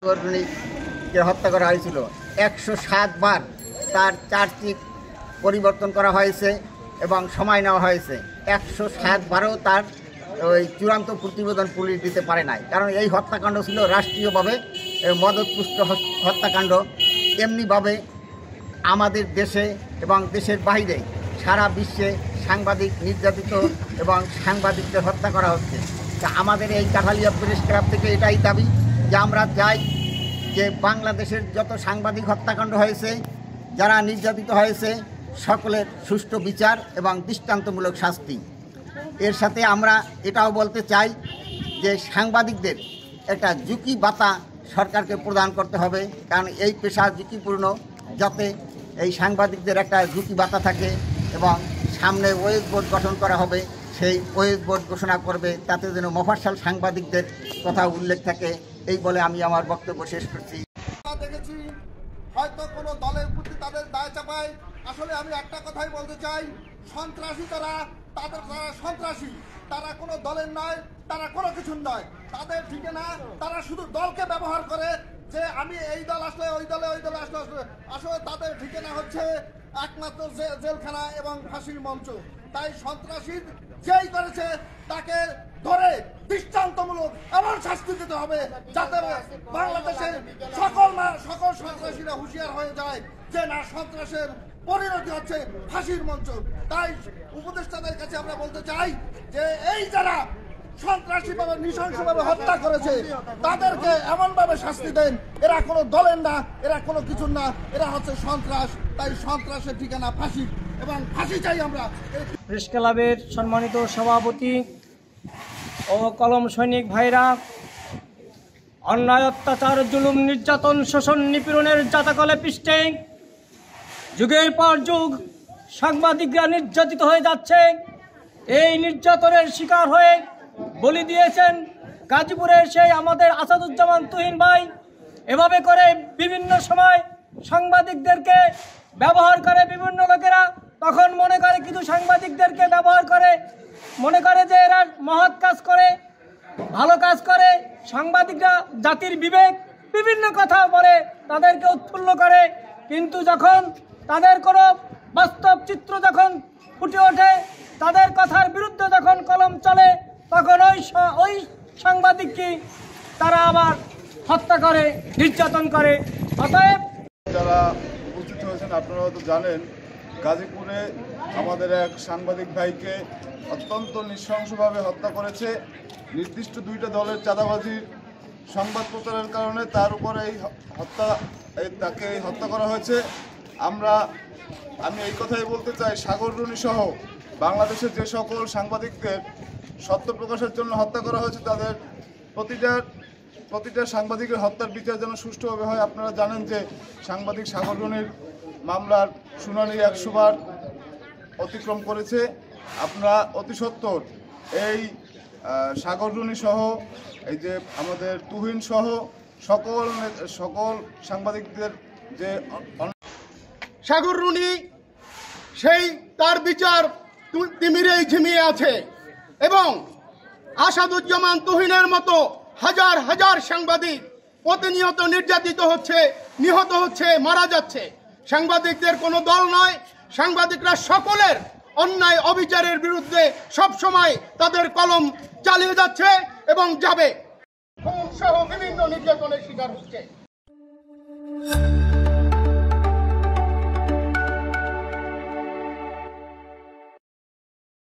কর্মীকে হত্যা করা হয়েছিল। 107 বার তার চার্জশিট পরিবর্তন করা হয়েছে এবং সময় নেওয়া হয়েছে। 107 বারও তার ওই চূড়ান্ত প্রতিবেদন পুলিশ দিতে পারে নাই, কারণ এই হত্যাকাণ্ড ছিল রাষ্ট্রীয়ভাবে মদতপুষ্ট হত্যাকাণ্ড। এমনিভাবে আমাদের দেশে এবং দেশের বাইরে সারা বিশ্বে সাংবাদিক নির্যাতিত এবং সাংবাদিকদের হত্যা করা হচ্ছে। তা আমাদের এই কাঠালিয়া প্রেস ক্লাব থেকে এটাই দাবি যে আমরা চাই যে বাংলাদেশের যত সাংবাদিক হত্যাকাণ্ড হয়েছে, যারা নির্যাতিত হয়েছে, সকলের সুষ্ঠু বিচার এবং দৃষ্টান্তমূলক শাস্তি। এর সাথে আমরা এটাও বলতে চাই যে সাংবাদিকদের একটা ঝুঁকি ভাতা সরকারকে প্রদান করতে হবে, কারণ এই পেশা ঝুঁকিপূর্ণ। যাতে এই সাংবাদিকদের একটা ঝুঁকি ভাতা থাকে এবং সামনে ওয়েজ বোর্ড গঠন করা হবে, সেই ওয়েজ বোর্ড ঘোষণা করবে, তাতে যেন মফস্বল সাংবাদিকদের কথা উল্লেখ থাকে। এই বলে আমি আমার বক্তব্য শেষ করছি। দেখেছি হয়তো কোনো দলের প্রতি তাদের দায় চাপায়। আসলে আমি একটা কথাই বলতে চাই, সন্ত্রাসী তারা সন্ত্রাসী, তারা কোনো দলের নয়, তারা কোনো কিছুর নয়। তাদের ঠিকানা তারা শুধু দলকে ব্যবহার করে যে আমি এই দল আসলে ওই দলে, ওই দলে আসলে আসলে তাদের ঠিকানা হচ্ছে একমাত্র জেলখানা এবং ফাঁসির মঞ্চ। তাই সন্ত্রাসী যেই করেছে তাকে ধরে দৃষ্টান্তমূলক এমন শাস্তি দিতে হবে যাতে বাংলাদেশের সকল সন্ত্রাসীরা হুঁশিয়ার হয়ে যায় যে না, সন্ত্রাসের পরিণতি হচ্ছে ফাঁসির মঞ্চ। তাই উপদেষ্টাদের কাছে আমরা বলতে চাই যে এই যারা সন্ত্রাসীভাবে নৃশংসভাবে হত্যা করেছে তাদেরকে এমনভাবে শাস্তি দেন, এরা কোনো দলের না, এরা কোনো কিছুর না, এরা হচ্ছে সন্ত্রাস। তাই সন্ত্রাসের ঠিকানা ফাঁসি এবং ফাঁসি চাই আমরা। প্রেস ক্লাবের সম্মানিত সভাপতি ও কলম সৈনিক ভাইরা, অন্যায়, অত্যাচার, জুলুম, নির্যাতন, শোষণ, নিপীড়নের জাতাকলে পৃষ্ঠে যুগের পর যুগ সাংবাদিকরা নির্যাতিত হয়ে যাচ্ছে। এই নির্যাতনের শিকার হয়ে বলি দিয়েছেন গাজীপুরের সেই আমাদের আসাদুজ্জামান তুহিন ভাই। এভাবে করে বিভিন্ন সময় সাংবাদিকদেরকে ব্যবহার করে বিভিন্ন লোকেরা, তখন মনে করে কিছু সাংবাদিকদেরকে ব্যবহার করে, মনে করে যে এরা মহৎ কাজ করে, ভালো কাজ করে। সাংবাদিকরা জাতির বিবেক, বিভিন্ন কথা বলে তাদেরকে উৎফুল্ল করে, কিন্তু যখন তাদের কোনো বাস্তব চিত্র যখন ফুটে ওঠে, তাদের কথার বিরুদ্ধে যখন কলম চলে, তখন ওই সাংবাদিককে তারা আবার হত্যা করে, নির্যাতন করে। অতএব যারা উপস্থিত হয়েছেন, আপনারা হয়তো জানেন গাজীপুরে আমাদের এক সাংবাদিক ভাইকে অত্যন্ত নৃশংসভাবে হত্যা করেছে। নির্দিষ্ট দুইটা দলের চাঁদাবাজির সংবাদ প্রচারের কারণে তার উপরে তাকে হত্যা করা হয়েছে। আমি এই কথাই বলতে চাই, সাগর রুনি সহ বাংলাদেশের যে সকল সাংবাদিকদের সত্য প্রকাশের জন্য হত্যা করা হয়েছে, তাদের প্রতিটা সাংবাদিকের হত্যার বিচার যেন সুষ্ঠুভাবে হয়। আপনারা জানেন যে সাংবাদিক সাগর রুনির মামলার শুনানি 100 বার অতিক্রম করেছে। আপনারা অতি সত্বর এই সাগর রুনি সহ, এই যে আমাদের তুহিন সহ সকল সাংবাদিকদের যে সাগর রুনি সেই তার বিচার তিমিরেই ঝিমিয়ে আছে এবং আসাদুজ্জামান তুহিনের মতো হাজার হাজার সাংবাদিক প্রতিনিয়ত নির্যাতিত হচ্ছে, নিহত হচ্ছে, মারা যাচ্ছে। সাংবাদিকদের কোনো দল নয়, সাংবাদিকরা সকলের অন্যায় অবিচারের বিরুদ্ধে সব সময় তাদের কলম চালিয়ে যাচ্ছে এবং যাবে। সহ বিভিন্ন নির্যাতনের শিকার হচ্ছে।